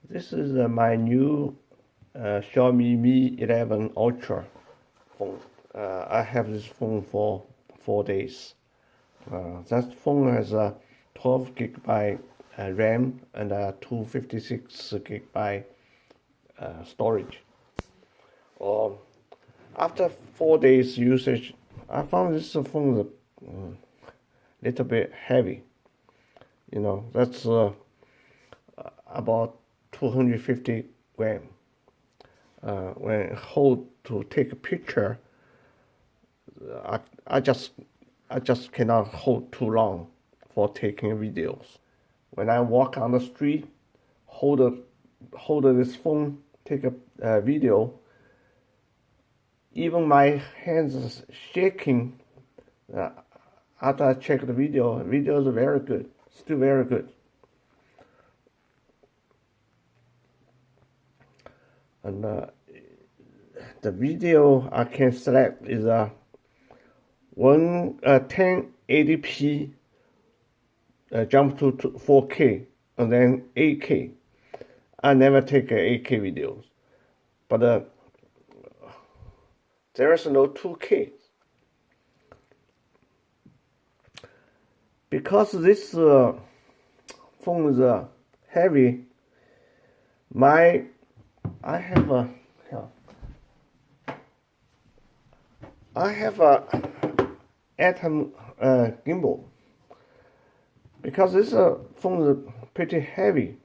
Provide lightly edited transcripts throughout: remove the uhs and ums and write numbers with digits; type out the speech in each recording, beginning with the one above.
This is my new Xiaomi Mi11 Ultra phone. I have this phone for 4 days. That phone has a 12 gigabyte RAM and a 256 gigabyte storage. After 4 days usage, I found this phone a little bit heavy. That's about 250 gram. When hold to take a picture, I just cannot hold too long for taking videos. When I walk on the street, hold this phone, take a video. Even my hands is shaking. After I check the video is very good, still very good. And the video I can select is 1080p jump to 4K and then 8K. I never take 8K videos, but there is no 2K. Because this phone is heavy, I have a Atom gimbal. Because this phone is pretty heavy,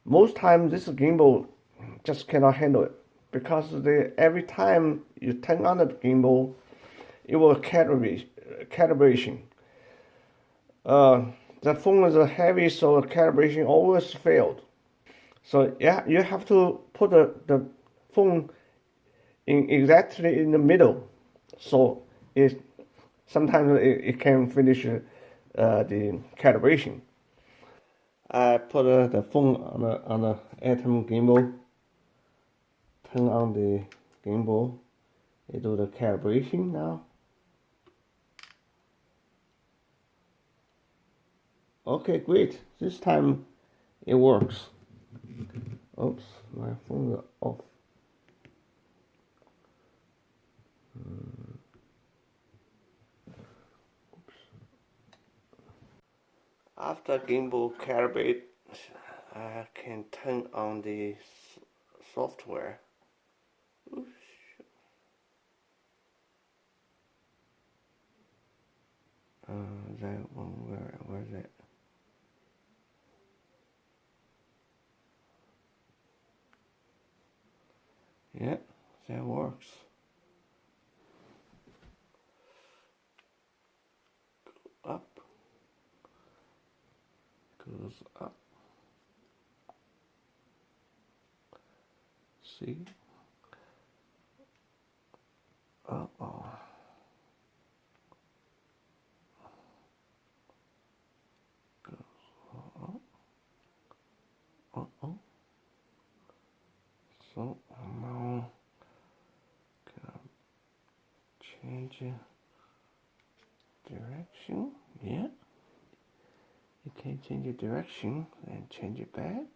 most times this gimbal just cannot handle it. Because every time you turn on the gimbal, it will calibration. The phone is heavy, so calibration always failed. So yeah, you have to put the phone exactly in the middle, so sometimes it can finish the calibration. I put the phone on the Atom gimbal. Turn on the gimbal. It do the calibration now. Okay, great. This time it works. Oops, my phone is off. Oops. After gimbal calibrate, I can turn on the software. Oops. That one, where is it? Yeah, that works. Go up. Goes up. See? Uh-oh. Uh-oh. So now change direction. Yeah, you can change the direction and change it back.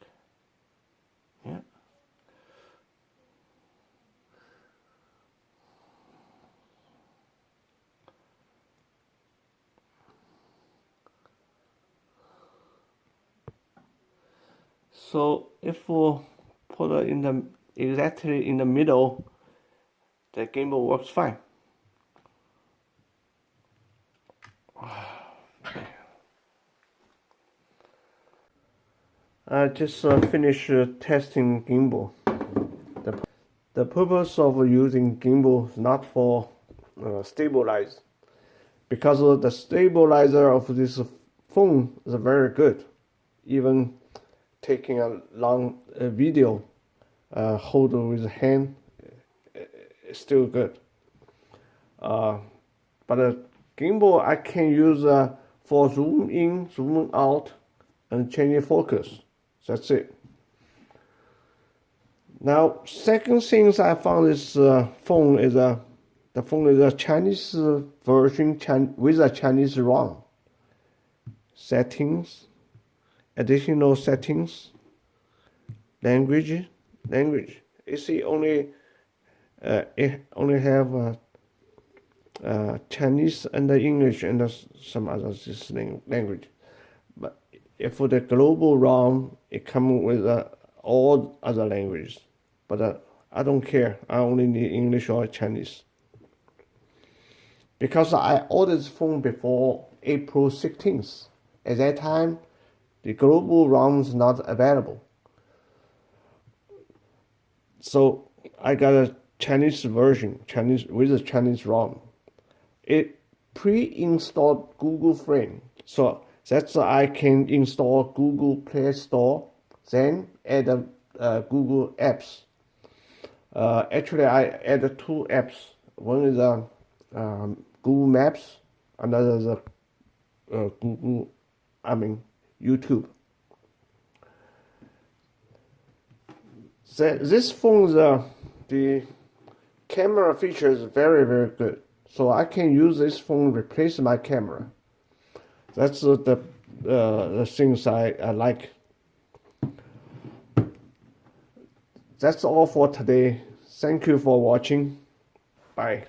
Yeah. So if we put it exactly in the middle, the gimbal works fine. I just finished testing gimbal. The purpose of using gimbal is not for stabilize, because the stabilizer of this phone is very good. Even taking a long video, hold with the hand, is still good. But the gimbal I can use for zoom in, zoom out, and changing focus. That's it. Now, second things I found this phone is the phone is a Chinese version with a Chinese ROM. Settings, additional settings, language. You see, it only have Chinese and the English and some other language. But if for the global ROM, it comes with all other languages. But I don't care. I only need English or Chinese. Because I ordered this phone before April 16th. At that time, the global ROM is not available. So I got a Chinese version, with a Chinese ROM. It pre-installed Google Frame, so that's I can install Google Play Store, then add Google apps. Actually, I added two apps. One is Google Maps, another is YouTube. So this phone, the camera feature is very, very good. So I can use this phone to replace my camera. That's the things I like. That's all for today. Thank you for watching. Bye.